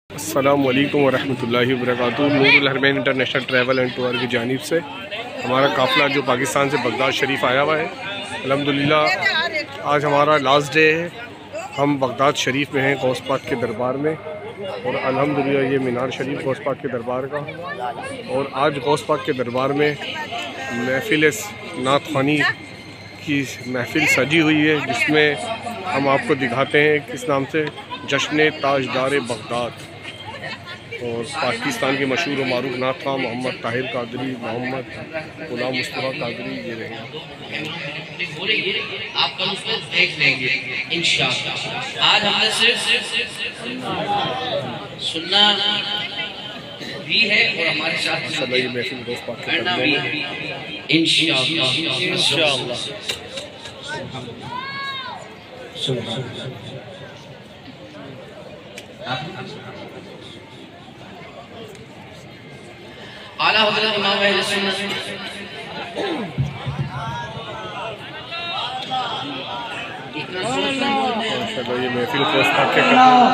السلام علیکم ورحمۃ اللہ وبرکاتہ۔ نور الحرمین انٹرنیشنل ٹریول اینڈ ٹور کی جانب سے ہمارا قافلہ جو پاکستان سے بغداد شریف آیا ہوا ہے، الحمدللہ آج ہمارا لاسٹ ڈے ہے۔ ہم بغداد شریف میں ہیں غوث پاک کے دربار میں، اور الحمدللہ یہ مینار شریف غوث پاک کے دربار کا، اور آج غوث پاک کے دربار میں محفل نعت خوانی کی محفل سجی ہوئی ہے، جس میں ہم آپ کو دکھاتے ہیں کس نام سے جشن تاجدار بغداد، اور پاکستان کے مشہور و معروف نعت خواں محمد طاہر قادری، محمد غلام مصطفیٰ قادری یہ رہے ہیں۔ آپ کل اس کو دیکھ لیں گے انشاءاللہ۔ آج ہم نے صرف سننا بھی ہے اور ہمارے ساتھ یہ محفل غوث پاک کے کرنا دربار بھی میں ہے انشاءاللہ۔ اعلیٰ حضرت امام اہل سنت ماشاءاللہ یہ محفل غوث پاک کے دربار میں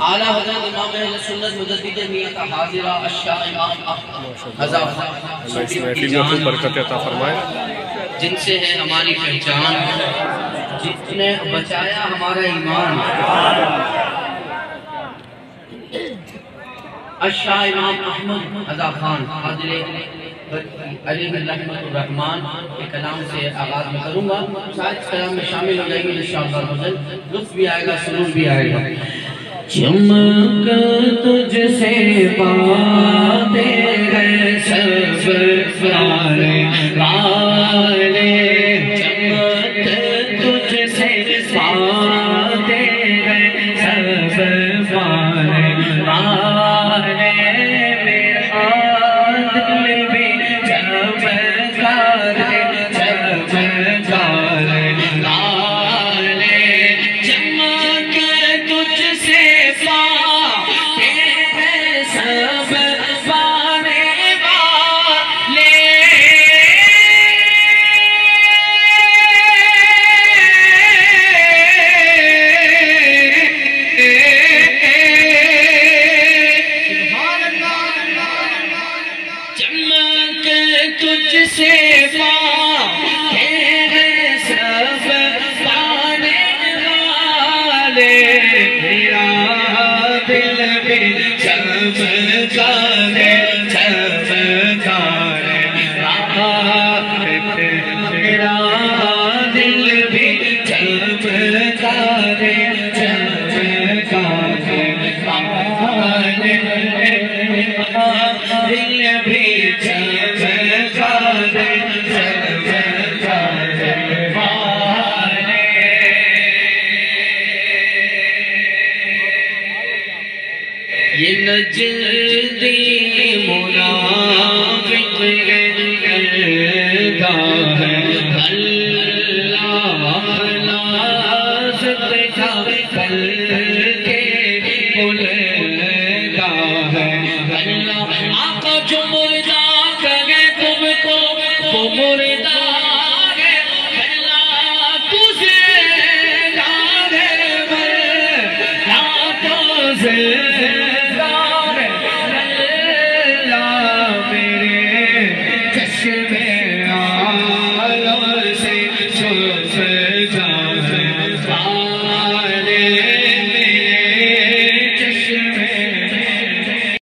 اعلیٰ حضرت امام اہل سنت مجدد نیت حاضرہ الشاہ امام احمد اللہ اس محفل میں خوب برکت عطا فرمائے، جن سے ہے ہماری پہچان، جس نے بچایا ہمارا ایمان، الشاہ امام احمد رضا خان حاضر علیہ رحمۃ الرحمن کے کلام سے آغاز میں کروں گا۔ شاید کلام میں شامل ہو جائیں گے انشاءاللہ، لطف بھی آئے گا، سرور بھی آئے گا۔ چمک تجھ سے پاتے ہیں سب پیارے والے، چمک تجھ سے پاتے ہیں سب پیارے والے، میرا دل بھی چمکا ہے چمکا ہے لالے، چمک تجھ سے پاتے ہیں سب پیارے والے، چمک تجھ سے پاتے ہیں سب پانے والے، میرا دل بھی چمکا ہے چمکا ہے، میرا دل بھی چمکا ہے چمکا ہے، دل بھی چمکا ہے چمکا ہے والے۔ یہ نجدی منافق کرتا ہے، اللہ خلاصت کا کر کے بلتا ہے، اللہ آقا جو مردہ کہے تم کو وہ مردہ ہے، اللہ تجھے دار ہے راتوں سے